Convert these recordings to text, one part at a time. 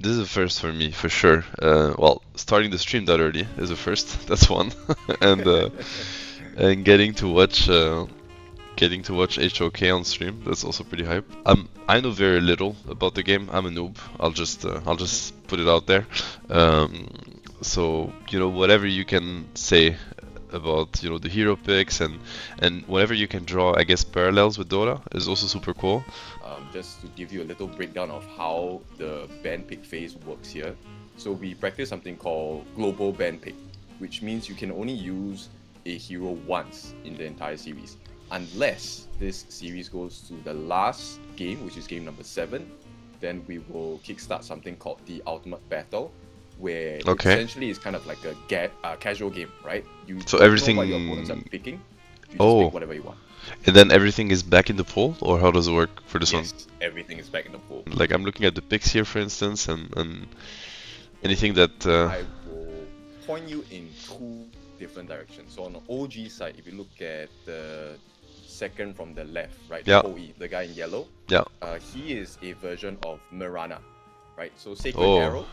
This is a first for me, for sure. Well, starting the stream that early is a first. That's one, and and getting to watch HOK on stream. That's also pretty hype. I know very little about the game. I'm a noob. I'll just put it out there. Um, so whatever you can say about the hero picks and whatever you can draw, I guess parallels with Dota is also super cool. Just to give you a little breakdown of how the ban pick phase works here. So we practice something called global ban pick, which means you can only use a hero once in the entire series, unless this series goes to the last game, which is game number 7. Then we will kickstart something called the Ultimate Battle, where Okay. essentially it's kind of like a casual game, right? You So don't know what your opponents are everything. picking, you just Oh, pick whatever you want. and then everything is back in the pool, or how does it work for this one? Yes, everything is back in the pool. Like I'm looking at the picks here, for instance, and anything that. I will point you in 2 different directions. So on the OG side, if you look at the second from the left, right, Yeah. Hoi, the guy in yellow, Yeah. he is a version of Mirana, right? So Sacred Oh. Arrow,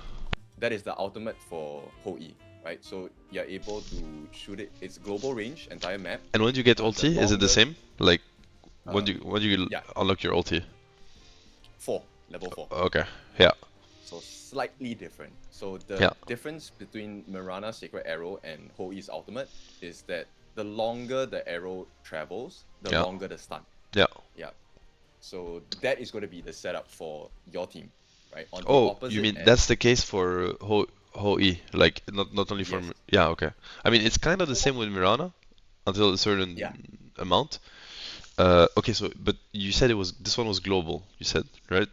that is the ultimate for Hoi, right? So you're able to shoot it. It's global range, entire map. And when you get The ulti, is it the longest, same? Like when you yeah, unlock your ulti? 4, level 4. Okay. Yeah. So slightly different. So the Yeah. difference between Mirana's Sacred Arrow and Hoi's Ultimate is that the longer the arrow travels, the Yeah. longer the stun. Yeah. Yeah. So that is going to be the setup for your team, right? On the Oh, you opposite mean end, that's the case for Hoi, like not only for yes. yeah, okay. I mean it's kind of the same with Mirana until a certain Yeah. amount. Okay, so but you said this one was global. You said, right?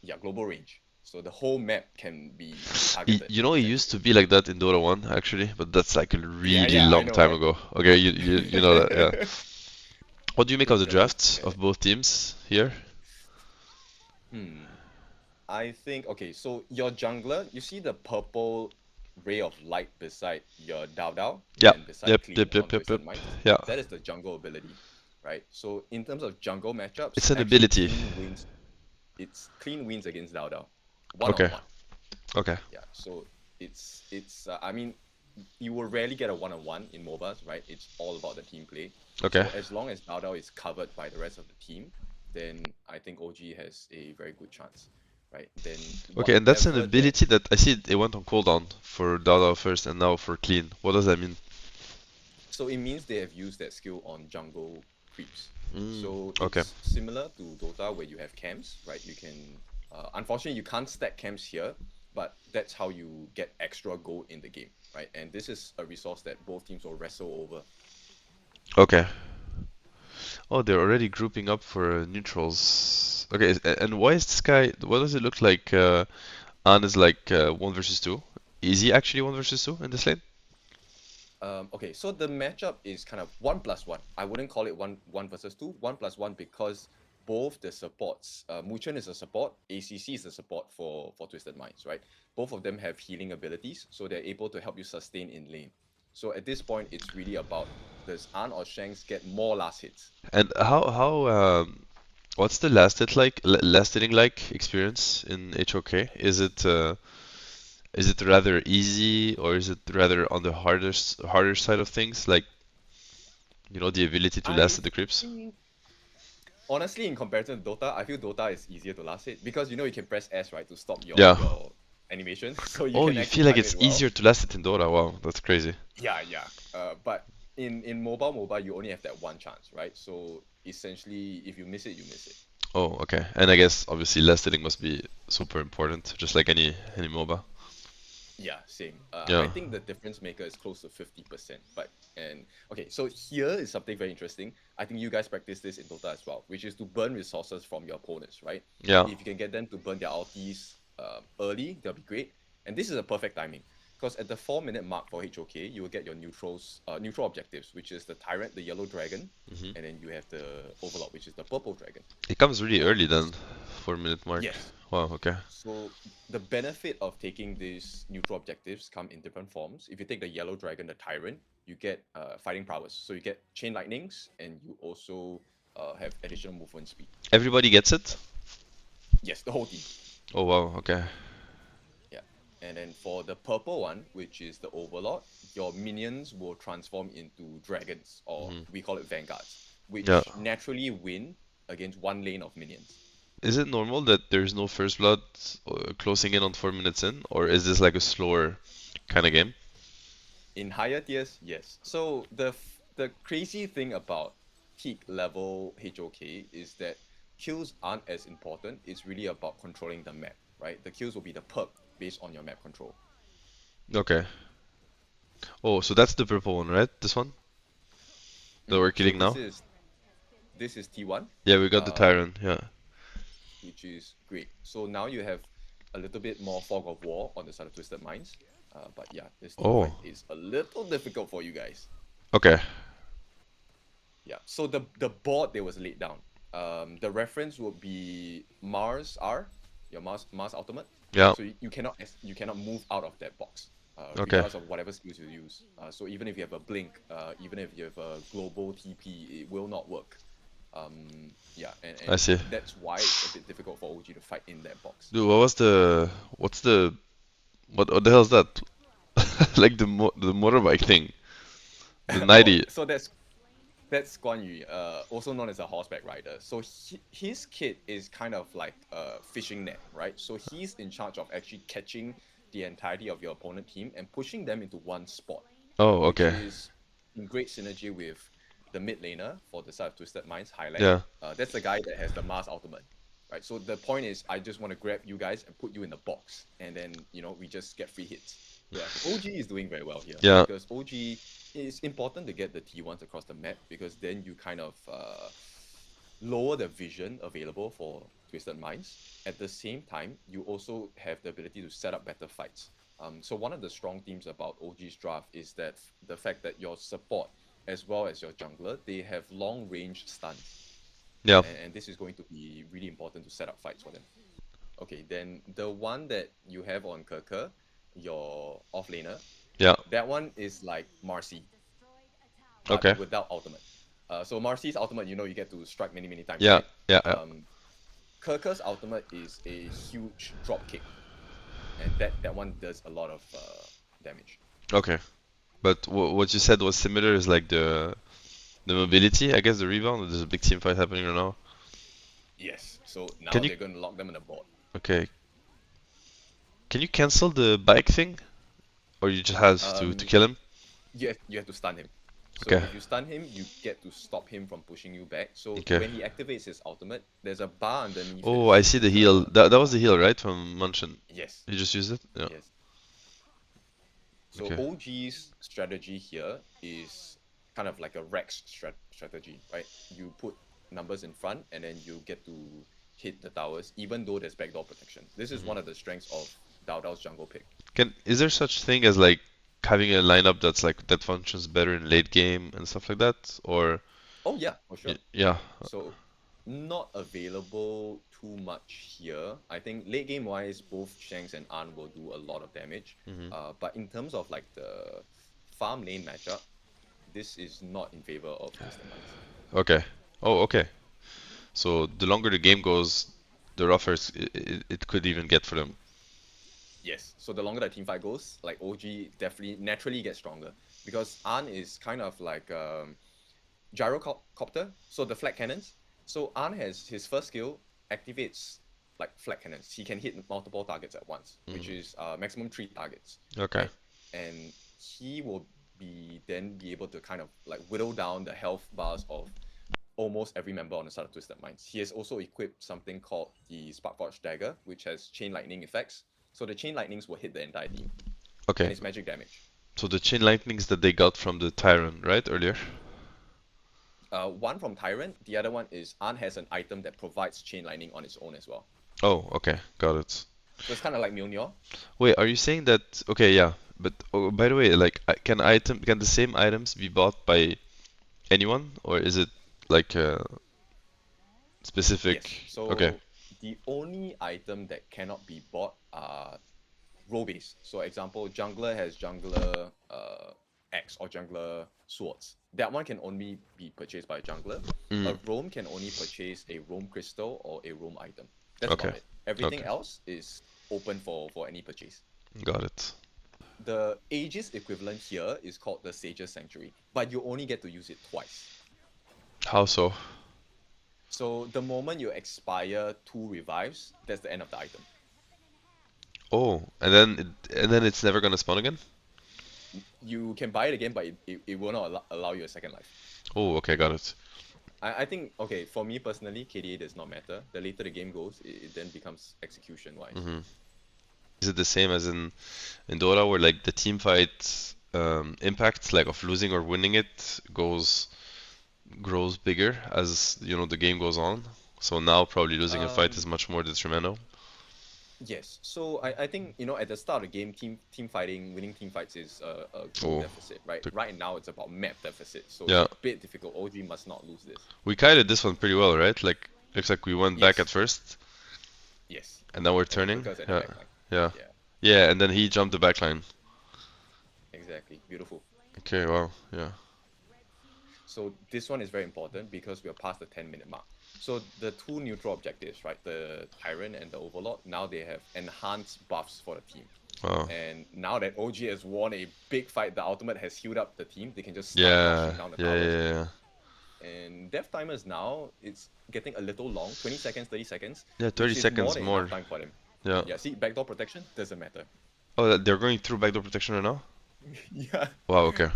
Yeah, global range. So the whole map can be targeted, You know, it used essentially. to be like that in Dota 1 actually, but that's like a Yeah, really yeah, I long know, time right? ago. Okay, you know that, yeah. What do you make of the That was drafts bad. of both teams here? Hmm. I think, okay, so your jungler, you see the purple ray of light beside your Dao Dao Yeah. and beside Yep. Clean Yep. Yep. on Yep. Yep. Twisted Minds? Yeah. That is the jungle ability, right? So in terms of jungle matchups, It's an actually ability. Clean wins. It's Clean wins against Dao Dao, one on Okay. one. Okay. Yeah, so it's I mean, you will rarely get a one on one in MOBAs, right? It's all about the team play. Okay. So as long as Dao Dao is covered by the rest of the team, then I think OG has a very good chance, right? Then Okay, and that's an whatever that, ability that I see it went on cooldown for Dada first and now for clean. What does that mean? so it means they have used that skill on jungle creeps. So Okay. it's similar to Dota where you have camps, right? You can, unfortunately, you can't stack camps here, but that's how you get extra gold in the game, right? And this is a resource that both teams will wrestle over. Okay. Oh, they're already grouping up for neutrals. Okay, and why is this guy? What does it look like? An is like 1 versus 2. Is he actually 1 versus 2 in this lane? Okay, so the matchup is kind of 1+1. I wouldn't call it one versus two, 1+1 because both the supports, Muchen is a support, ACC is a support for Twisted Minds, right? Both of them have healing abilities, so they're able to help you sustain in lane. So at this point, it's really about does An or Shanks get more last hits? And what's the last hit like? Last hitting like experience in HOK? Is it rather easy or is it rather on the harder side of things? Like, the ability to last I hit the creeps? think, honestly, in comparison to Dota, I feel Dota is easier to last hit because you can press S, right, to stop Yeah. your animation, so you Oh, can you actually feel like time it's it well. easier to last it in Dota. Wow, that's crazy. Yeah, yeah. But in mobile, you only have that one chance, right? So essentially, if you miss it, you miss it. Oh, okay. And I guess obviously last hitting must be super important, just like any MOBA. Yeah, same. I Yeah. think the difference maker is close to 50%. Okay, so here is something very interesting. I think you guys practice this in Dota as well, which is to burn resources from your opponents, right? Yeah. If you can get them to burn their ultis early, that'll be great. And this is a perfect timing because at the 4-minute mark for HOK, you will get your neutral objectives, which is the Tyrant, the yellow dragon, hmm and then you have the Overlord, which is the purple dragon. It comes really early Um, then, 4 minute mark. yes, Wow, okay. so the benefit of taking these neutral objectives come in different forms. If you take the yellow dragon, the tyrant, you get fighting prowess. So you get chain lightnings, and you also have additional movement speed. Everybody gets it? Yes, the whole team. Oh wow, okay. And then for the purple one, which is the Overlord, your minions will transform into dragons, or Hmm. we call it vanguards, Yeah. which naturally win against one lane of minions. Is it normal that there's no first blood closing in on 4 minutes in, or is this like a slower kind of game? In higher tiers, yes. So the crazy thing about peak level HOK is that kills aren't as important. It's really about controlling the map, right? The kills will be the perk based on your map control. Okay. Oh, so that's the purple one, right? This one that we're So killing now? this is T1, Yeah, we got the uh, Tyrant. Yeah. which is great. So now you have a little bit more fog of war on the side of Twisted Minds. But yeah, this team fight Oh. is a little difficult for you guys. Okay. Yeah. So the board that was laid down. The reference would be Mars R, your Mars Ultimate. Yeah. So you cannot move out of that box, Okay. regardless of whatever skills you use. So even if you have a blink, even if you have a global TP, it will not work. Yeah, I and see. that's why it's a bit difficult for OG to fight in that box. Dude, what's the what the hell is that? Like the motorbike thing. The Oh, 90. so that's Guan Yu, also known as a horseback rider. So his kit is kind of like a fishing net, right? So he's in charge of actually catching the entirety of your opponent team and pushing them into one spot, Oh, which okay. is in great synergy with the mid laner for the side of Twisted Minds, Highlight. Yeah. That's the guy that has the Mars Ultimate, right? So the point is, I just want to grab you guys and put you in the box, and then we just get free hits. Yeah, OG is doing very well here Yeah. because OG it's important to get the T1s across the map because then you kind of lower the vision available for Twisted Minds. At the same time, you also have the ability to set up better fights. So one of the strong themes about OG's draft is that the fact that your support as well as your jungler, they have long range stuns. Yeah. And this is going to be really important to set up fights for them. Okay, then the one that you have on Kerker, your offlaner, Yeah. that one is like Marcy, but Okay. without ultimate. So Marcy's ultimate, you get to strike many, many times, Yeah. right? Yeah. Yeah. Kerker's ultimate is a huge drop kick, and that one does a lot of damage. Okay. But what you said was similar is like the mobility, I guess the rebound. There's a big team fight happening right now. Yes, so Can now you they're going to lock them in a board. okay? Can you cancel the bike thing, or you just have to Um, kill him? you have to stun him. So Okay. if you stun him, you get to stop him from pushing you back. So Okay. when he activates his ultimate, there's a bar underneath Oh, I his see the heal. That was the heal, right, from Munchin? yes, You just used it? Yeah. yes. So Okay. OG's strategy here is kind of like a Rex strategy, right? You put numbers in front and then you get to hit the towers even though there's backdoor protection. This is Hmm. one of the strengths of Dao Dao's jungle pick. Is there such thing as like having a lineup that's like that functions better in late game and stuff like that? Or Oh yeah, for sure. yeah. So not available too much here. I think late game wise, both Shanks and An will do a lot of damage. Hmm. But in terms of like the farm lane matchup, this is not in favor of Twisted Minds. Okay. Oh, okay. So the longer the game goes, the rougher it could even get for them. Yes. So the longer the team fight goes, like OG definitely naturally gets stronger because An is kind of like gyrocopter. So the flat cannons. So An has his first skill activates like flat cannons. He can hit multiple targets at once, which Hmm. is maximum 3 targets, Okay. right? And he will be able to kind of like whittle down the health bars of almost every member on the side of Twisted Minds. He has also equipped something called the Sparkforge Dagger, which has chain lightning effects. So the chain lightnings will hit the entire team, and Okay. it's magic damage. So the chain lightnings that they got from the Tyrant, right, earlier? One from Tyrant, the other one is An has an item that provides chain lightning on its own as well. Oh, okay, got it. So it's kind of like Mjolnir. Wait, are you saying that? Okay, yeah. But oh, by the way, like, can the same items be bought by anyone, or is it like Yes. specific? Okay. So the only item that cannot be bought are role based. So example, jungler has jungler axe or jungler swords. That one can only be purchased by a jungler. A Mm, roam can only purchase a roam crystal or a roam item. That's okay. about it. Everything Okay. else is open for any purchase. Got it. The Aegis equivalent here is called the Sage's Sanctuary, but you only get to use it twice. How so? So the moment you expire 2 revives, that's the end of the item. Oh, and then it's never gonna spawn again? You can buy it again, but it will not allow you a second life. Oh, okay, got it. I think, okay, for me personally, KDA does not matter. The later the game goes, it then becomes execution-wise. Is it the same as in Dota where like the team fight impact like of losing or winning it grows bigger as you know the game goes on? So now probably losing a fight is much more detrimental. Yes. So I think, at the start of the game, team fighting, winning team fights is a goal Oh, deficit, right? the, Right now it's about map deficit, so it's yeah, a bit difficult. OG must not lose this. we kited this one pretty well, right? Like looks like we went back Yes. at first, Yes. and now we're And he turning. took us at the Yeah, back line. yeah, Yeah. yeah, and then he jumped the backline. Exactly. Beautiful. Okay, wow, yeah. So this one is very important because we are past the 10-minute mark. So the two neutral objectives, right? The Tyrant and the Overlord, now they have enhanced buffs for the team. Wow. And now that OG has won a big fight, the ultimate has healed up the team. They can just start Yeah, rushing down the yeah, towers. yeah, yeah. And death timers now, it's getting a little long, 20 seconds, 30 seconds, Yeah, 30 which is more seconds than more. enough time for them. Yeah. Yeah, see, backdoor protection doesn't matter. Oh, they're going through backdoor protection right now? Yeah. Wow, okay.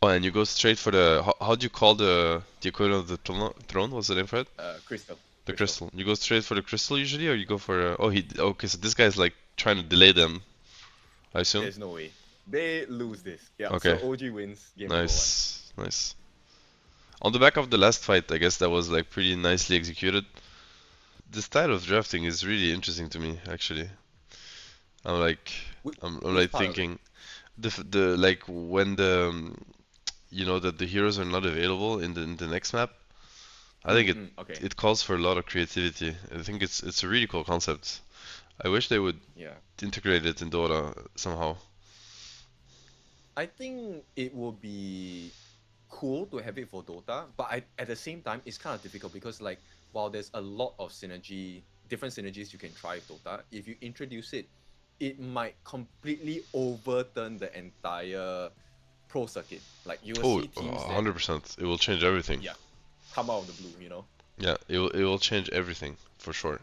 Oh, and you go straight for the. How do you call the equivalent of the throne? What's the name for it? Crystal. The crystal. You go straight for the crystal usually, or you go for. Oh, he. Okay, so this guy's like trying to delay them, I assume. There's no way. They lose this. Yeah, Okay. so OG wins game number 1. Nice, nice. On the back of the last fight, I guess that was like pretty nicely executed. The style of drafting is really interesting to me, actually. I'm like, I'm Which like part of it? thinking the like when the you know that the heroes are not available in the next map. I think Okay. it calls for a lot of creativity. I think it's a really cool concept. I wish they would Yeah. integrate it in Dota somehow. I think it would be cool to have it for Dota, but at the same time, it's kind of difficult because, like, while there's a lot of different synergies you can try with Dota, if you introduce it, it might completely overturn the entire pro circuit. Like, you will Oh, see teams that, 100%. It will change everything. yeah, come out of the blue. Yeah, it will change everything for sure.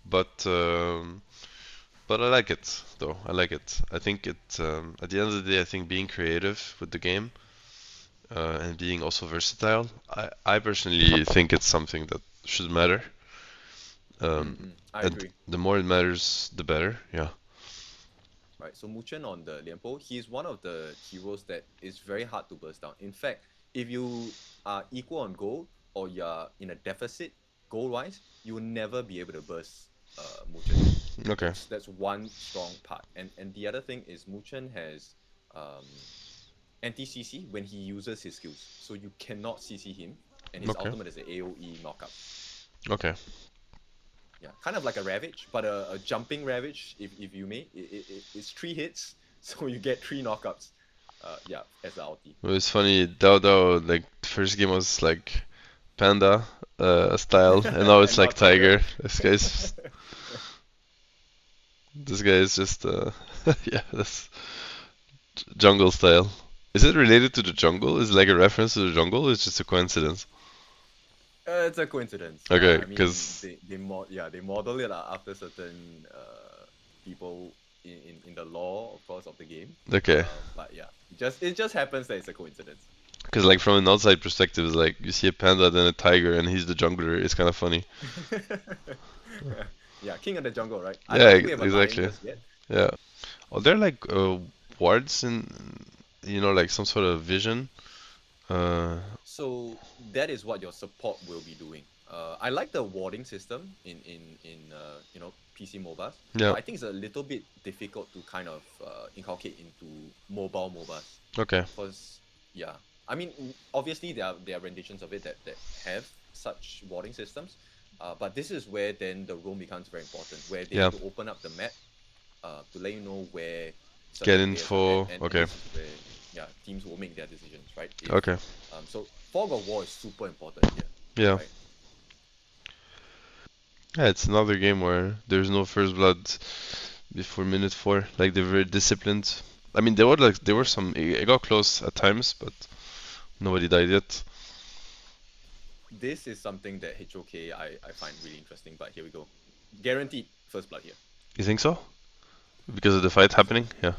But but I like it though. I like it. I think at the end of the day, I think being creative with the game and being also versatile, I personally think it's something that should matter. I And agree. the more it matters, the better. Yeah. Right, so Muchen on the Lianpo, he's one of the heroes that is very hard to burst down. In fact, if you are equal on gold or you're in a deficit gold-wise, you will never be able to burst Muchen. Okay. That's one strong part. And the other thing is Muchen has anti-CC when he uses his skills. So you cannot CC him, and his Okay. ultimate is an AoE knockout. Okay. Yeah, kind of like a Ravage, but a jumping Ravage, if you may. It's 3 hits, so you get 3 knockouts. Yeah, as the ulti. It was funny. Dao like the first game was like Panda style, and now it's And now like Tiger. Tiger. This guy is just yeah, that's jungle style. Is it related to the jungle? Is it like a reference to the jungle? Or it's just a coincidence. It's a coincidence. Okay, I mean, because they model it after certain people in the lore, of course, of the game. okay, But yeah, it just happens that it's a coincidence. because like from an outside perspective, it's like you see a panda then a tiger and he's the jungler. It's kind of funny. Yeah, King of the Jungle, right? I Yeah, don't think we have a line exactly. just yet. Yeah. Are there like wards in like some sort of vision? So that is what your support will be doing. I like the warding system in PC MOBAs, Yeah. but I think it's a little bit difficult to kind of inculcate into mobile MOBAs. Okay. Because yeah, I mean obviously there are renditions of it that have such warding systems, but this is where then the roam becomes very important, where they Yeah. need to open up the map to let you know where Get certain players info. are at, and Okay. this is where teams will make their decisions, right? Okay. So fog of war is super important here. Yeah. Right? Yeah, it's another game where there's no first blood. before minute 4. Like they're very disciplined. I mean, there were some. It got close at times, but nobody died yet. This is something that HOK I find really interesting, but here we go. Guaranteed first blood here. You think so? Because of the fight I think so. happening? Yeah.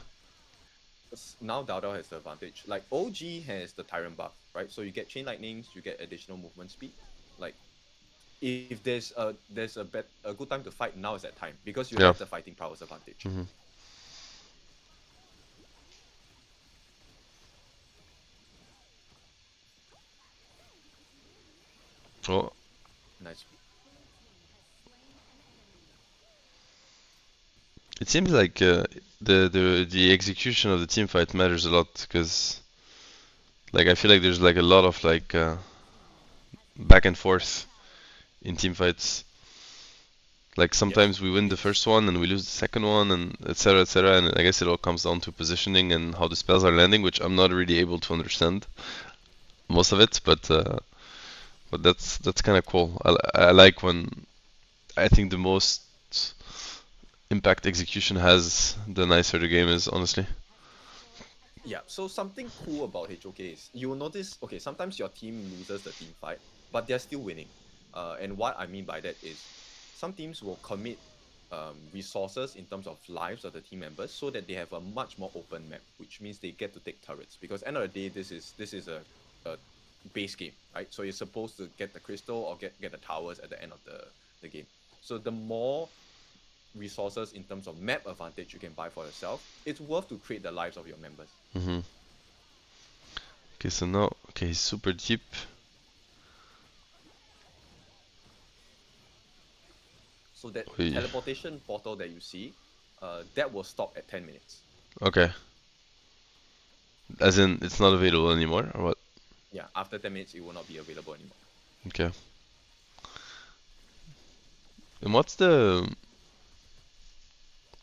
Now Dada has the advantage. Like OG has the Tyrant buff, right? So you get chain lightnings, you get additional movement speed. Like if there's a good time to fight, now is that time because you Yeah. have the fighting prowess advantage. Mhm. Oh, Nice. it seems like the execution of the team fight matters a lot because like I feel like there's like a lot of like back and forth in team fights. Like sometimes we win the first one and we lose the second one and etc etc, and I guess it all comes down to positioning and how the spells are landing, which I'm not really able to understand most of it, but that's kind of cool. I like when I think the most impact execution has, the nicer the game is, honestly. Yeah, so something cool about HOK is you will notice, okay, sometimes your team loses the team fight, but they're still winning. And what I mean by that is some teams will commit resources in terms of lives of the team members so that they have a much more open map, which means they get to take turrets. Because end of the day, this is a base game, right? So you're supposed to get the crystal or get the towers at the end of the game. So the more resources in terms of map advantage you can buy for yourself, it's worth to create the lives of your members. Mm-hmm. Okay, so now, okay, he's super deep. So that Oy. teleportation portal that you see, that will stop at 10 minutes. Okay. As in, it's not available anymore, or what? Yeah, after 10 minutes, it will not be available anymore. Okay. And what's the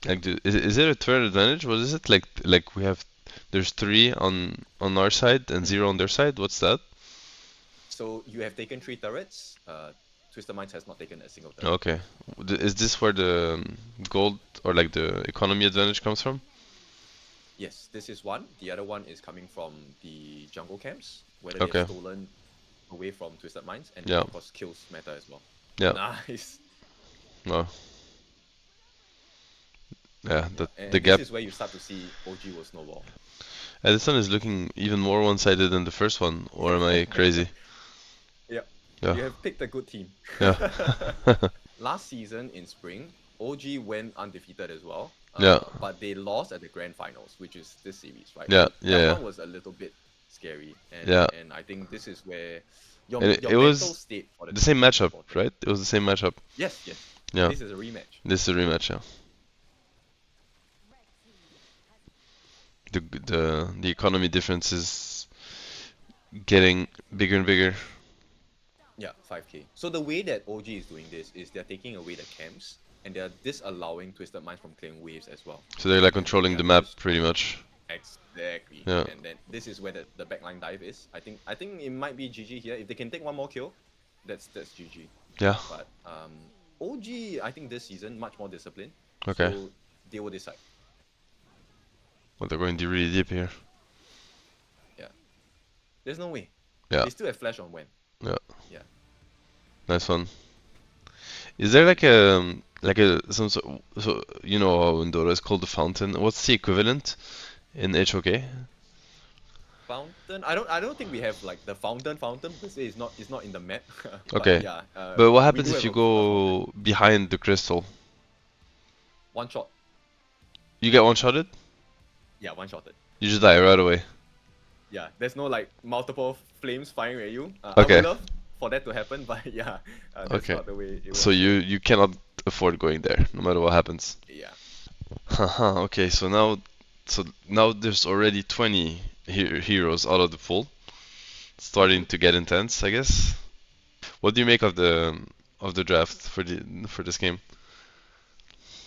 like? Is it a turret advantage? What is it like? We have there's 3 on our side and 0 on their side. What's that? So you have taken 3 turrets. Twisted Minds has not taken a single turret. Okay. Is this where the gold or like the economy advantage comes from? Yes, this is one. The other one is coming from the jungle camps, whether they Okay. have stolen away from Twisted Minds, and Yeah. of course kills matter as well. Yeah. Nice. Oh. Yeah. Yeah, The and this gap. is where you start to see OG will snowball. This one is looking even more one-sided than the first one, or am I crazy? Yep. Yeah. You have picked a good team. Yeah. Last season in spring, OG went undefeated as well. Yeah. But they lost at the grand finals, which is this series, right? Yeah, So yeah, that yeah. one was a little bit scary. And Yeah. and I think this is where your And your it mental was state for the same team is matchup, important. right? It was the same matchup. Yes, yes. Yeah. This is a rematch. This is a rematch, yeah. The economy difference is getting bigger and bigger. Yeah, 5k. So the way that OG is doing this is they're taking away the camps and they're disallowing Twisted Minds from clearing waves as well. So they're like And then, controlling yeah, the this map is pretty much. exactly. Yeah. And then this is where the backline dive is. I think it might be GG here. If they can take one more kill, that's GG. Yeah. But OG, I think this season much more disciplined. Okay. So they will decide. Well, they're going really deep here. Yeah. There's no way. Yeah. They still have flash on when. Yeah. Yeah. Nice one. Is there like a some so you know how in Dota is called the fountain? What's the equivalent in HOK? Fountain. I don't think we have like the fountain because it's not in the map. But Okay. yeah. But what we happens do if have you a fountain. go behind the crystal? One shot. You get one-shotted? Yeah, one shotted. You just die right away. Yeah, there's no like multiple flames firing at you. I Okay. would love for that to happen, but yeah, that's Okay. not the way it works. So you cannot afford going there, no matter what happens. Yeah. Haha, okay, so now there's already 20 heroes out of the pool. Starting to get intense, I guess. What do you make of the draft for this game?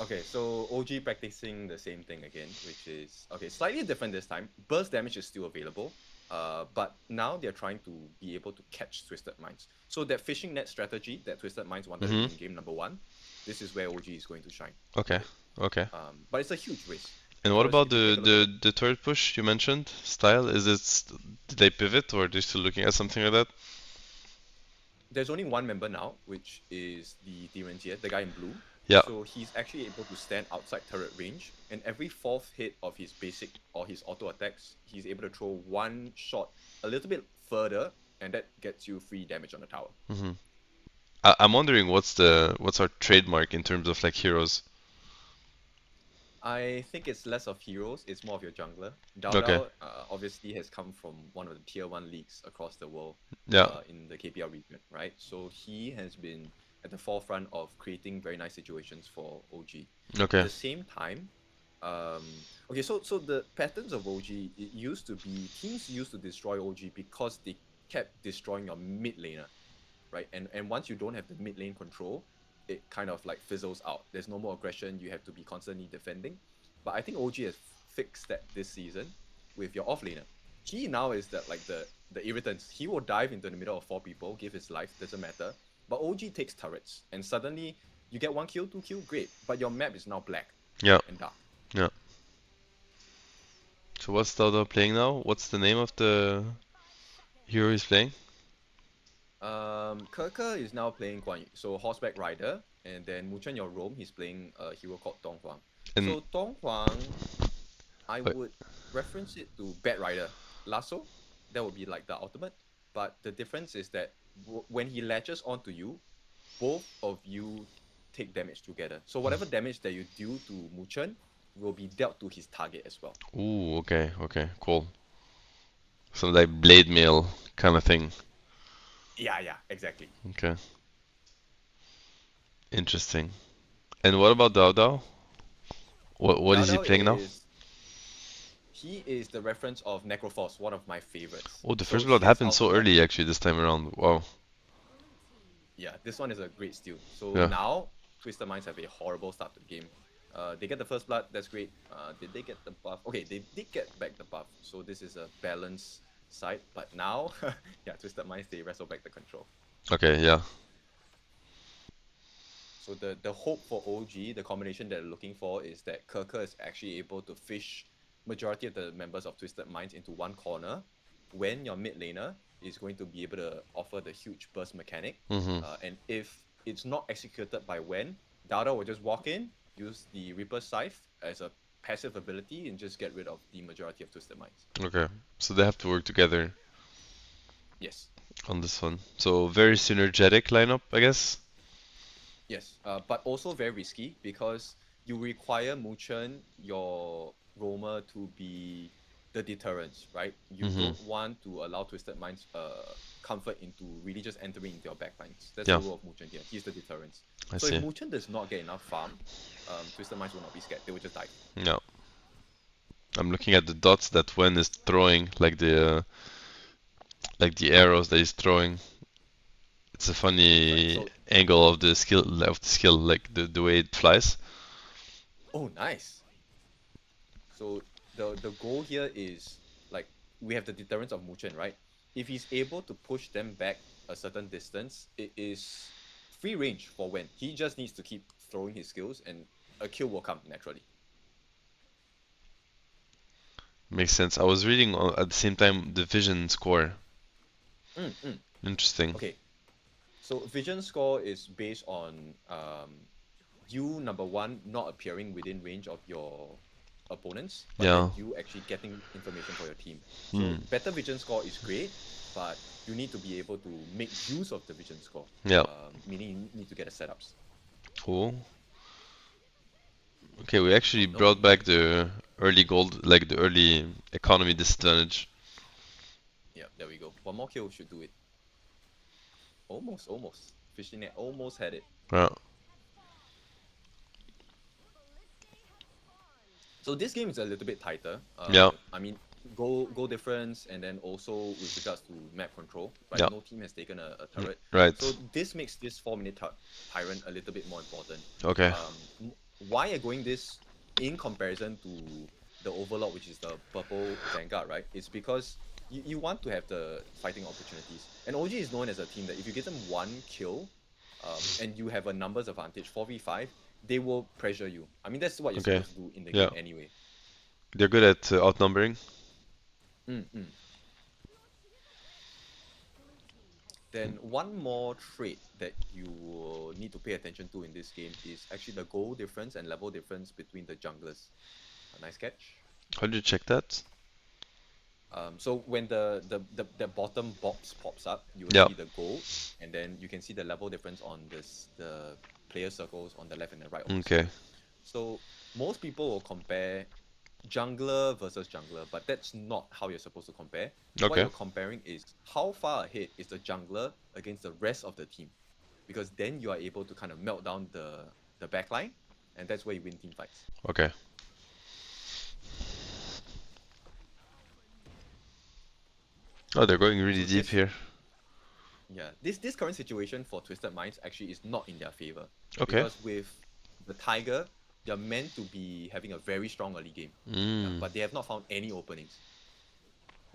Okay, so OG practicing the same thing again, which is okay, slightly different this time. Burst damage is still available, but now they're trying to be able to catch Twisted Minds. So that fishing net strategy that Twisted Minds wanted in game number 1, this is where OG is going to shine. Okay. Okay. But it's a huge risk And what because about if you take a look at the the turret push you mentioned style? Did they pivot or are they still looking at something like that? there's only one member now, which is the Dirancier, the guy in blue. Yeah. So he's actually able to stand outside turret range, and every fourth hit of his basic or his auto attacks, he's able to throw one shot a little bit further, and that gets you free damage on the tower. hmm I'm wondering what's our trademark in terms of like heroes. I think it's less of heroes, it's more of your jungler. Dao Okay. Dao obviously has come from one of the tier 1 leagues across the world Yeah. in the KPL region, right? So he has been at the forefront of creating very nice situations for OG. At Okay. the same time, okay, so the patterns of OG, it used to be teams used to destroy OG because they kept destroying your mid laner, right? And once you don't have the mid lane control, it kind of like fizzles out. There's no more aggression. You have to be constantly defending. But I think OG has fixed that this season with your off laner. He now is that like the irritants. He will dive into the middle of 4 people, give his life, doesn't matter. But OG takes turrets, and suddenly you get 1 kill, 2 kill, great. But your map is now black Yeah. and dark. Yeah. So what's Dodo playing now? What's the name of the hero he's playing? Kerker is now playing Guan Yu, so horseback rider, and then Muchen Your Rome, he's playing a hero called Dong Huang. And So Dong Huang, I wait, would reference it to Bat Rider. Lasso, that would be like the ultimate, but the difference is that when he latches onto you, both of you take damage together. So whatever damage that you do to Muchen will be dealt to his target as well. ooh, okay, okay, cool. Some like blade mail kind of thing. Yeah, exactly. Okay, interesting. And what about Dao Dao? What Dao is he Dao playing now? is he is the reference of Necroforce, one of my favorites. Oh, the So first blood his happened so ultimate, early actually this time around. Wow. yeah, this one is a great steal. So Yeah. now Twisted Minds have a horrible start to the game. They get the first blood, that's great. Did they get the buff? Okay, they did get back the buff. So this is a balanced side. But now, yeah, Twisted Minds, they wrestle back the control. Okay, yeah. So the hope for OG, the combination that they're looking for is that Kerker is actually able to fish majority of the members of Twisted Minds into one corner when your mid laner is going to be able to offer the huge burst mechanic. Mm-hmm. And if it's not executed by when, Dada will just walk in, use the Reaper Scythe as a passive ability, and just get rid of the majority of Twisted Minds. Okay. So they have to work together Yes. on this one. So very synergetic lineup, I guess. Yes, but also very risky because you require Muchen, your roamer, to be the deterrence, right? You Mm-hmm. don't want to allow Twisted Minds comfort into really just entering into your backlines. That's Yeah, the role of Muchen here. He's the deterrence. I So if see. Muchen does not get enough farm, Twisted Minds will not be scared. They will just dive. Yeah. I'm looking at the dots that Wen is throwing, like the arrows that he's throwing. It's a Right. funny So, angle of the skill, like the way it flies. oh, nice. So the goal here is like we have the deterrence of Muchen, right? If he's able to push them back a certain distance, it is free range for when he just needs to keep throwing his skills and a kill will come naturally. Makes sense. I was reading at the same time the vision score. Mm, mm. Interesting. Okay, so vision score is based on you number one not appearing within range of your opponents, but Yeah. then you actually getting information for your team. Hmm. So better vision score is great, but you need to be able to make use of the vision score, Yeah. meaning you need to get the setups. Cool. Okay, we actually Oh no. brought back the early gold, like the early economy disadvantage. Yeah, there we go. One more kill should do it. Almost. Fishing net almost had it. Yeah. So this game is a little bit tighter. Yeah. I mean, goal difference, and then also with regards to map control, right? Yeah. No team has taken a turret. Right. So this makes this 4-minute tyrant a little bit more important. Okay. Why are going this in comparison to the Overlord, which is the purple Vanguard, right? It's because you want to have the fighting opportunities. And OG is known as a team that if you get them 1 kill, and you have a numbers advantage, 4v5, they will pressure you. I mean, that's what you're Okay. supposed to do in the Yeah. game anyway. They're good at outnumbering. Mm-mm. Then one more trait that you will need to pay attention to in this game is actually the goal difference and level difference between the junglers. A nice catch. How do you check that? So when the bottom box pops up, you will Yeah. see the gold, and then you can see the level difference on the player circles on the left and the right of the Okay. screen. So most people will compare jungler versus jungler, but that's not how you're supposed to compare. What Okay. you're comparing is how far ahead is the jungler against the rest of the team, because then you are able to kind of melt down the backline, and that's where you win team fights. Okay. Oh, they're going really So deep this here. Yeah, this current situation for Twisted Minds actually is not in their favor, Okay. because with the Tiger, they're meant to be having a very strong early game, Mm. but they have not found any openings.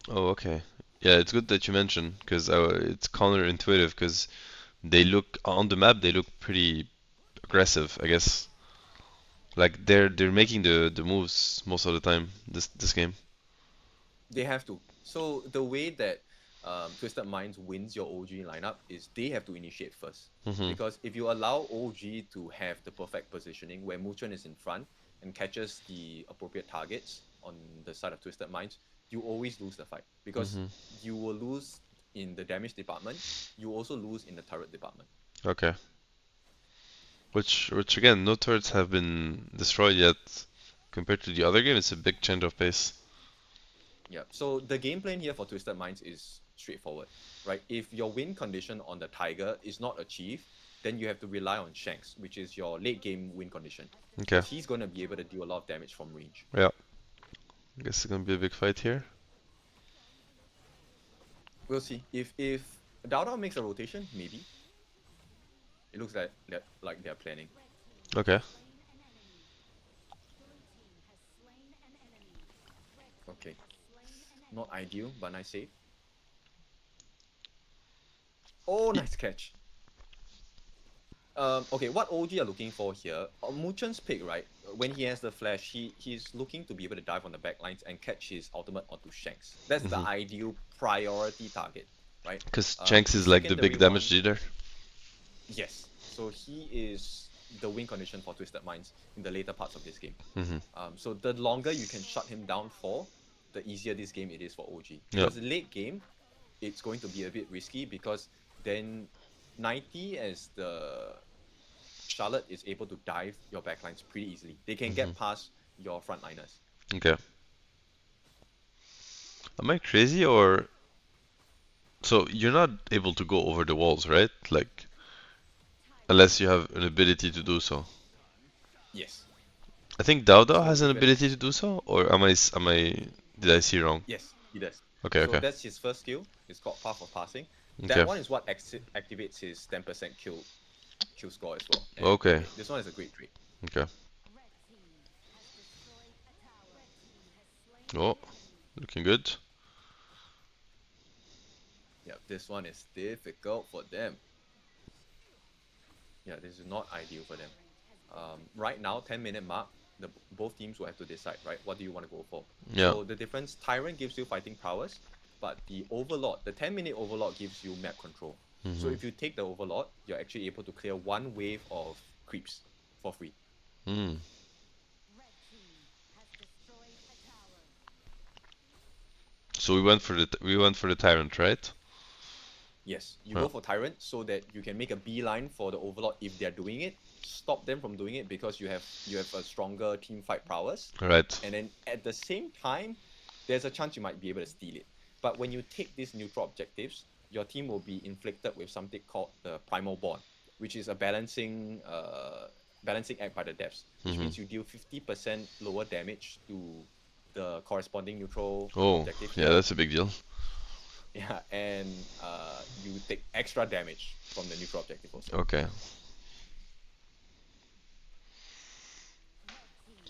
Oh, okay. Yeah, it's good that you mentioned because it's counterintuitive because they look on the map. They look pretty aggressive, I guess. Like they're making the moves most of the time this game. They have to. So the way that Twisted Minds wins your OG lineup is they have to initiate first. Mhm. Because if you allow OG to have the perfect positioning where Muchen is in front and catches the appropriate targets on the side of Twisted Minds, you always lose the fight. Because Mhm. you will lose in the damage department, you also lose in the turret department. Okay. Which again, no turrets have been destroyed yet. Compared to the other game, it's a big change of pace. Yeah. So the game plan here for Twisted Minds is straightforward, right? If your win condition on the Tiger is not achieved, then you have to rely on Shanks, which is your late game win condition, Okay. because he's going to be able to do a lot of damage from range. Yeah. I guess it's gonna be a big fight here. We'll see. If Dowda makes a rotation, maybe. It looks like they're planning. Okay. Okay. Not ideal, but nice save. Oh, nice catch. Okay, what OG are looking for here? Muchen's pick, right? When he has the flash, he's looking to be able to dive on the backlines and catch his ultimate onto Shanks. That's the Mhm. ideal priority target, right? Because Shanks His is like the secondary big damage one, dealer. yes. So he is the win condition for Twisted Minds in the later parts of this game. Mhm. So the longer you can shut him down for, the easier this game it is for OG. Yeah. Because late game, it's going to be a bit risky because then 90 as the Charlotte is able to dive your backlines pretty easily. They can Mhm. get past your frontliners. Okay. Am I crazy or so you're not able to go over the walls, right? Like unless you have an ability to do so. Yes. I think Dowda So has an if ability to do so, or am I did I see wrong? yes, he does. Okay, So okay, that's his first skill. It's called Path of Passing. That okay, one is what activates his 10% kill score as well. And okay, okay, this one is a great trait. okay. Oh, looking good. Yeah, this one is difficult for them. Yeah, this is not ideal for them. Right now, 10-minute mark, both teams will have to decide, right? What do you want to go for? Yeah. So the difference, Tyrant gives you fighting prowess, but the Overlord, the 10-minute Overlord gives you map control. So Mhm. if you take the Overlord, you're actually able to clear one wave of creeps for free. Hmm. So we went for the tyrant, right? Yes, you Huh. go for Tyrant so that you can make a beeline for the Overlord if they're doing it, stop them from doing it because you have a stronger team fight prowess, Right. and then at the same time, there's a chance you might be able to steal it. But when you take these neutral objectives, your team will be inflicted with something called the Primal Bond, which is a balancing act by the devs, which Mhm. means you deal 50% lower damage to the corresponding neutral Oh, objective yeah, here. that's a big deal. Yeah, and you take extra damage from the neutral objective also. Okay.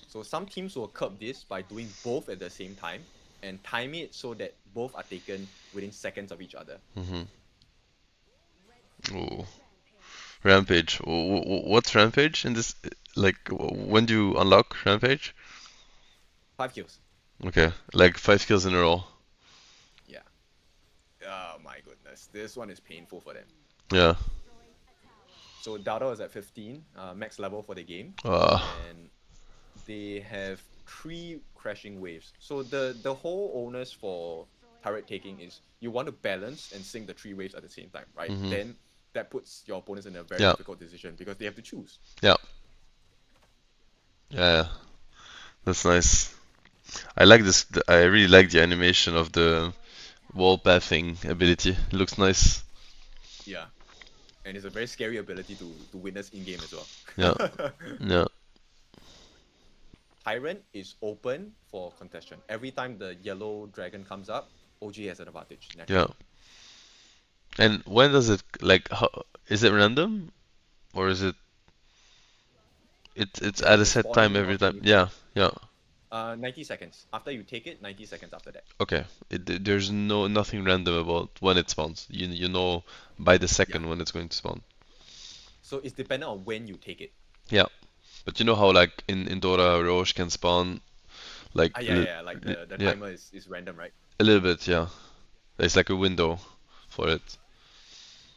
So some teams will curb this by doing both at the same time and time it so that both are taken within seconds of each other. Mhm. Oh. Rampage. What's Rampage in this? Like, when do you unlock Rampage? 5 kills. Okay, like 5 kills in a row. Yeah. Oh my goodness, this one is painful for them. Yeah. So Dota is at 15, max level for the game, Uh, and they have 3 crashing waves. So the whole onus for turret taking is you want to balance and sync the 3 waves at the same time, right? hmm Then that puts your opponents in a very Yeah. difficult decision because they have to choose. Yeah. Yeah. That's nice. I like this. I really like the animation of the wall pathing ability. It looks nice. Yeah, and it's a very scary ability to witness in game as well. Yeah. Yeah. Tyrant is open for contestation. Every time the yellow dragon comes up, OG has an advantage Yeah. naturally. And when does it like? How, is it random or is it? It's at a The set time spawning every of time. any Yeah. Yeah. 90 seconds. After you take it, 90 seconds after that. Okay. There's nothing random about when it spawns. You know by the Yeah. second when it's going to spawn. So it's dependent on when you take it. Yeah. But you know how like in Dota Roche can spawn like Yeah. Like the yeah, timer is random, right? a little bit, yeah. There's like a window for it.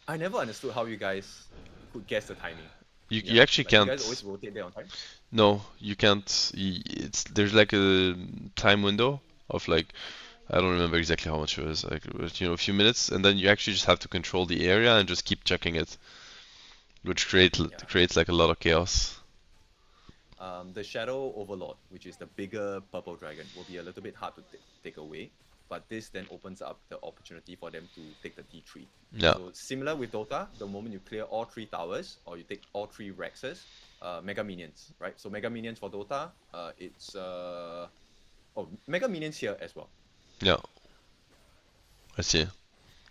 I never understood how you guys could guess the timing. You Yeah. actually Like you guys always can't. rotate there on time. No, you can't. It's there's like a time window of like I don't remember exactly how much it was. Like it was, a few minutes, and then you actually just have to control the area and just keep checking it, which Yeah. creates like a lot of chaos. The Shadow Overlord, which is the bigger purple dragon, will be a little bit hard to take away. But this then opens up the opportunity for them to take the T3. Yeah. So similar with Dota, the moment you clear all 3 towers or you take all 3 Rexes, Mega Minions, right? So Mega Minions for Dota, it's Mega Minions here as well. Yeah. I see.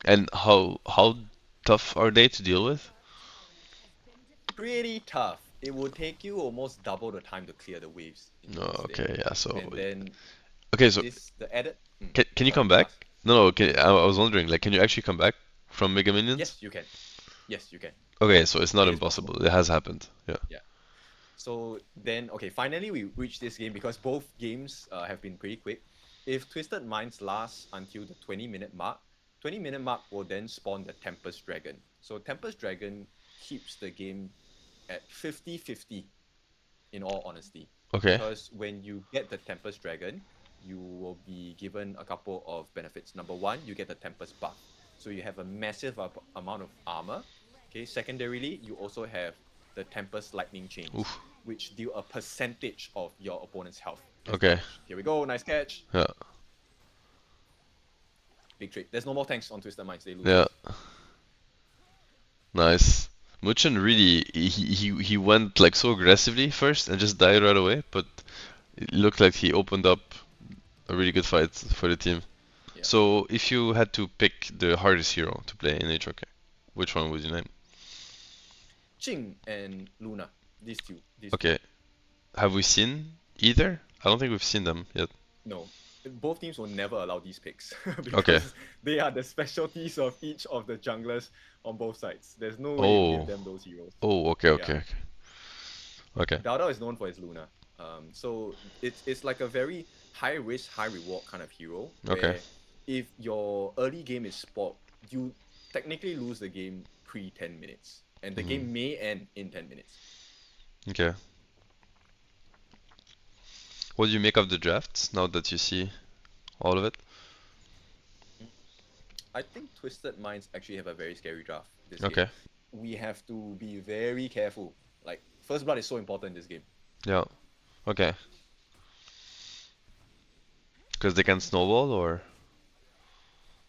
And how tough are they to deal with? Pretty tough. It will take you almost double the time to clear the waves No, instead. okay, yeah. So And then okay, so the added. can you Sorry, come you back? ask. No, no. I was wondering, like, can you actually come back from Mega Minions? Yes, you can. Yes, you can. Okay, so it's not It is possible. impossible. It has happened. Yeah. Yeah. So then, okay, finally we reached this game because both games have been pretty quick. If Twisted Minds lasts until the 20-minute mark, 20-minute mark will then spawn the Tempest Dragon. So Tempest Dragon keeps the game at 50-50 in all honesty. Okay. Because when you get the Tempest Dragon, you will be given a couple of benefits. Number one, you get the Tempest buff. So you have a massive amount of armor. Okay, secondarily, you also have the Tempest Lightning Chains, Oof. which deal a percentage of your opponent's health. Okay. Here we go, nice catch. Yeah. Big trade. There's no more tanks on Twisted Minds, they lose. Yeah. Nice. Muchen really he went like so aggressively first and just died right away, but it looked like he opened up a really good fight for the team. Yeah. So if you had to pick the hardest hero to play in HOK, which one would you name? Jing and Luna, these two. Okay. Have we seen either? I don't think we've seen them yet. No, both teams will never allow these picks because Okay. they are the specialties of each of the junglers on both sides. There's no way Oh. you give them those heroes. Oh, okay, okay. Okay. Dada is known for his Luna. So it's like a very high risk, high reward kind of hero. Okay. Where if your early game is spoiled, you technically lose the game pre 10 minutes. And the game may end in 10 minutes. Okay. What do you make of the drafts now that you see all of it? I think Twisted Minds actually have a very scary draft this Okay. game. We have to be very careful. Like, First Blood is so important in this game. Yeah. Okay. Because they can snowball or?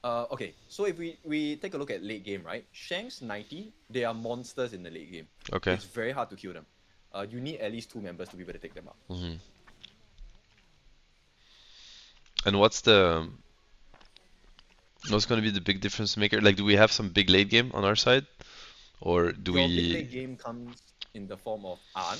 Okay, so if we take a look at late game, right? Shanks 90, they are monsters in the late game. Okay. It's very hard to kill them. You need at least 2 members to be able to take them out. Mm-hmm. And what's going to be the big difference maker? Like, do we have some big late game on our side, or do Your big we? late game comes in the form of Arn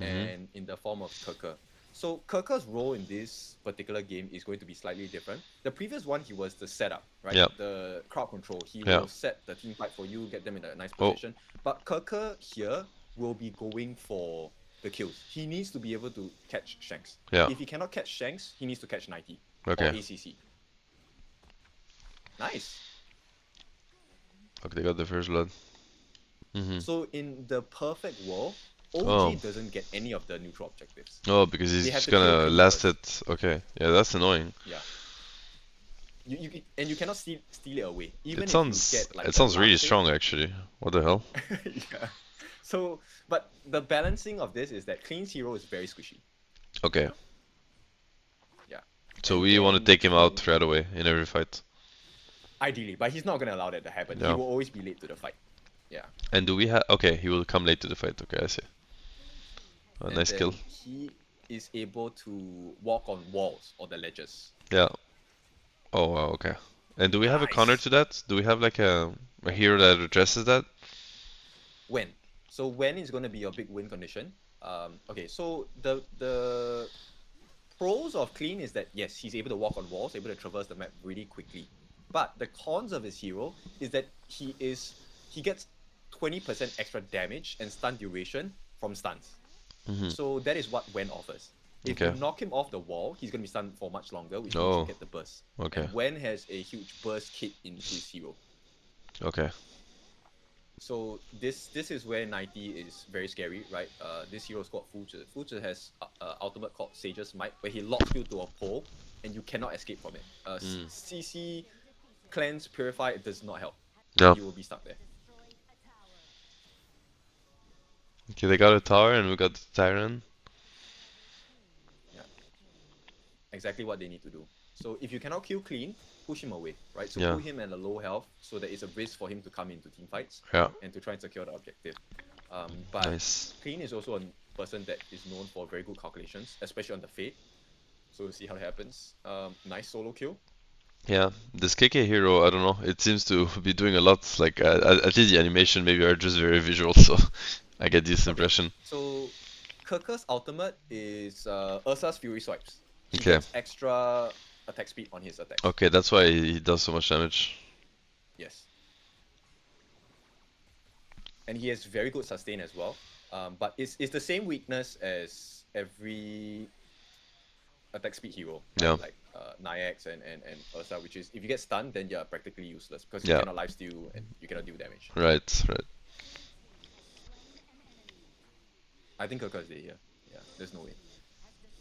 and in the form of Kirker. So Kirker's role in this particular game is going to be slightly different. The previous one, he was the setup, right? Yeah. The crowd control. He Yeah. will set the team fight for you, get them in a nice Oh. position. But Kirker here will be going for the kills. He needs to be able to catch Shanks. Yeah. If he cannot catch Shanks, he needs to catch 90 Okay. or ACC. Nice. Okay, they got the first blood. So in the perfect world, OG Oh. doesn't get any of the neutral objectives. Oh, because he's They have just to kill gonna clean last first. it. Okay. Yeah, that's annoying. Yeah. You cannot steal it away. Even It if you sounds get like it the sounds really last hit. strong actually. What the hell? Yeah. So, but the balancing of this is that Clean's hero is very squishy. Okay. Yeah. So And we want to then take him out right away in every fight. Ideally, but he's not gonna allow that to happen. Yeah. He will always be late to the fight. Yeah. And do we have? Okay, he will come late to the fight. Okay, I see. And Nice then kill. he is able to walk on walls or the ledges. Yeah. Oh wow. Okay. And do we have a counter Nice. to that? Do we have like a hero that addresses that? When? So when is going to be your big win condition? Okay, so the pros of Clean is that yes, he's able to walk on walls, able to traverse the map really quickly. But the cons of his hero is that he gets 20% extra damage and stun duration from stuns. So that is what Wen offers. If you Okay. knock him off the wall, he's going to be stunned for much longer, which means Oh. you get the burst. Okay. And Wen has a huge burst kit in his hero. Okay. So this is where 90 is very scary, right? This hero is called Fuzi. Fuzi has ultimate called Sage's Might, where he locks you to a pole and you cannot escape from it. CC Cleanse Purify, it does not help. Yeah. You will be stuck there. Okay, they got a tower and we got the Tyrant. Yeah. Exactly what they need to do. So if you cannot kill Clean, push him away, right? So Yeah. put him at a low health so that it's a risk for him to come into team fights Yeah. and to try and secure the objective. But Nice. Clean is also a person that is known for very good calculations, especially on the Fade. So we'll see how it happens. Nice solo kill. Yeah, this KK hero, I don't know, it seems to be doing a lot, like, at least the animation maybe are just very visual, so I get this impression. So Kirker's ultimate is Ursa's Fury Swipes. He Okay. gets extra attack speed on his attacks. Okay, that's why he does so much damage. Yes. And he has very good sustain as well. But it's the same weakness as every attack speed hero. Right? Yeah. Like Nyax and Ursa, which is if you get stunned, then you're practically useless because you Yeah. cannot lifesteal and you cannot deal damage. Right, right. I think Kirker is dead here. Yeah, there's no way.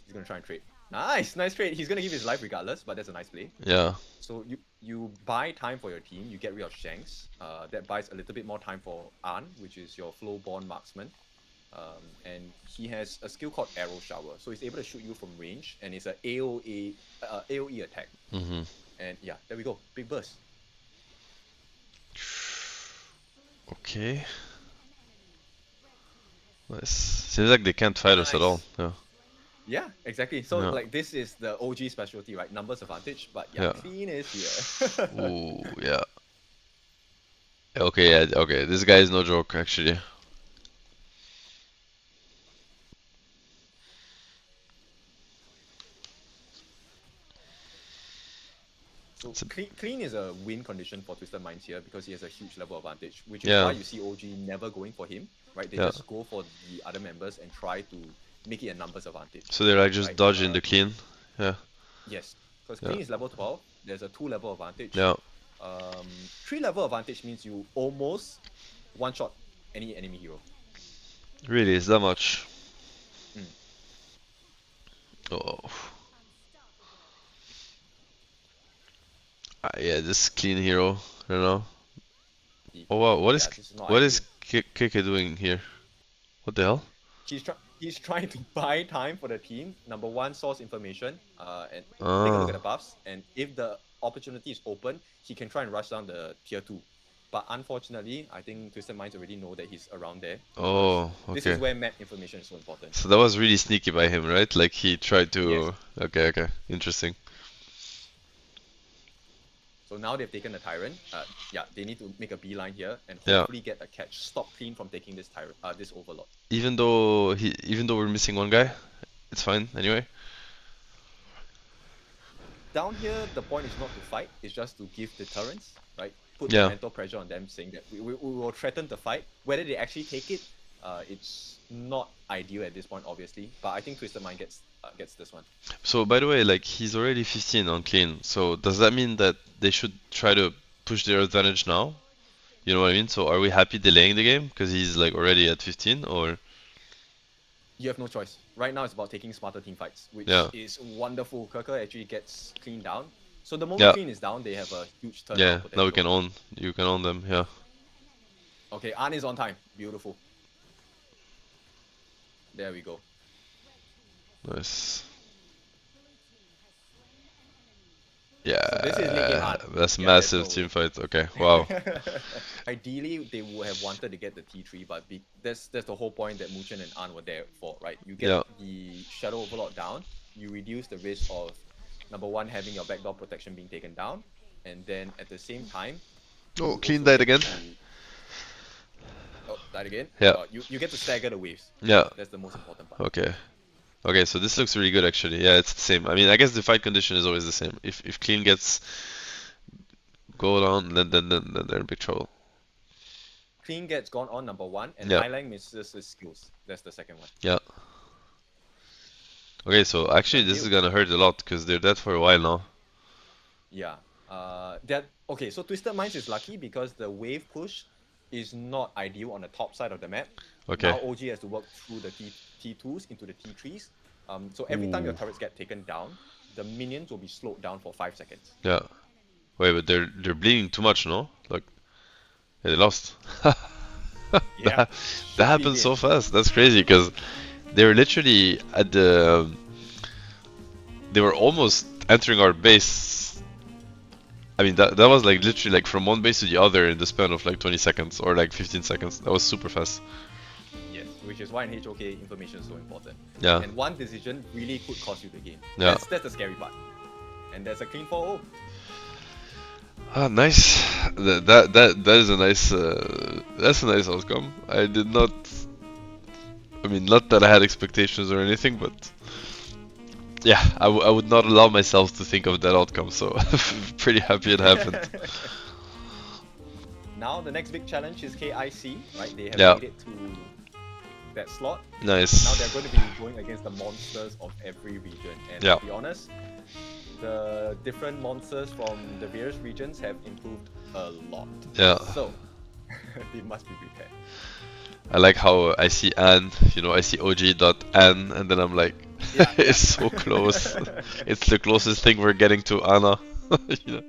He's gonna try and trade. Nice trade. He's gonna give his life regardless, but that's a nice play. Yeah. So you buy time for your team, you get rid of Shanks. That buys a little bit more time for An, which is your flow-born marksman. And he has a skill called Arrow Shower. So he's able to shoot you from range, and it's an AoE attack. And yeah, there we go. Big burst. Okay. Nice. Seems like they can't fight us at all. Yeah. Yeah, exactly. So Yeah. like this is the OG specialty, right? Numbers advantage, but yeah, Yeah. Clean is here. Ooh, yeah. Okay, yeah, okay. This guy is no joke, actually. So clean is a win condition for Twisted Minds here because he has a huge level advantage, which is Yeah. why you see OG never going for him, right? They Yeah. just go for the other members and try to make it a numbers advantage. So they're like just Right, dodging the clean. Yeah. Yes, because Yeah. clean is level 12. There's a 2 level advantage. Yeah. 3 level advantage means you almost one shot any enemy hero. Really, is that much? Mm. Oh. Yeah, this clean hero. I don't know. Oh wow, what is Yeah, this is not what is ideal. KK doing here? What the hell? He's trying to buy time for the team. Number one, source information, and take a Ah. look at the buffs. And if the opportunity is open, he can try and rush down the tier 2. But unfortunately, I think Twisted Minds already know that he's around there. Oh, This is okay. where map information is so important. So that was really sneaky by him, right? Like he tried to. Yes. Okay, okay, interesting. So now they've taken the Tyrant. Yeah, they need to make a beeline here and Yeah. hopefully get a catch. Stop Clean from taking this Tyrant, this Overlord. Even though we're missing one guy, it's fine anyway. Down here, the point is not to fight, it's just to give deterrence, right? Put the Yeah. mental pressure on them, saying that we will threaten the fight. Whether they actually take it, it's not ideal at this point, obviously. But I think Twisted Mind gets this one. So by the way, like he's already 15 on clean. So does that mean that they should try to push their advantage now? You know what I mean? So are we happy delaying the game because he's like already at 15 or? You have no choice. Right now, it's about taking smarter team fights, which Yeah. is wonderful. Kirker actually gets clean down. So the moment Yeah. clean is down, they have a huge turn. Yeah. Now we can own. You can own them. Yeah. Okay, An is on time. Beautiful. There we go. Nice. So this is late game Yeah. An. That's Yeah, massive there's no team fight. Okay. Wow. Ideally, they would have wanted to get the T3, but that's the whole point that Muchen and An were there for, right? You get Yeah. the Shadow Overlord down, you reduce the risk of, number one, having your backdoor protection being taken down, and then at the same time... Oh, you clean also died get again. Oh, died again? Yeah. You get to stagger the waves. Yeah. That's the most important part. Okay. Okay, so this looks really good actually. Yeah, it's the same. I mean, I guess the fight condition is always the same. If clean gets go down, then they're in big trouble. Clean gets gone on, number one, and Yeah. Highline misses his skills. That's the second one. Yeah. Okay, so actually this is gonna hurt a lot because they're dead for a while now. Yeah. Okay, so Twisted Minds is lucky because the wave push is not ideal on the top side of the map. Okay. Now OG has to work through the T2s into the T3s. So every time your turrets get taken down, the minions will be slowed down for 5 seconds. Yeah. Wait, but they're bleeding too much, no? Like, yeah, they lost. Yeah. That happened so fast. That's crazy because they were literally at the. They were almost entering our base. I mean, that was like literally like from one base to the other in the span of like 20 seconds or like 15 seconds. That was super fast. Yes, which is why in HOK information is so important. Yeah. And one decision really could cost you the game. Yeah. That's the scary part. And there's a clean 4-0. Ah, nice. That is a nice. That's a nice outcome. I did not. I mean, not that I had expectations or anything, but yeah, I would not allow myself to think of that outcome. So pretty happy it happened. Now the next big challenge is KIC, right? They have Yeah. made it to that slot. Nice. Now they're going to be going against the monsters of every region. And Yeah. to be honest, the different monsters from the various regions have improved a lot. Yeah. So they must be prepared. I like how I see Anne, you know, I see OG.Anne, and then I'm like, Yeah, it's so close. It's the closest thing we're getting to Anna. You know?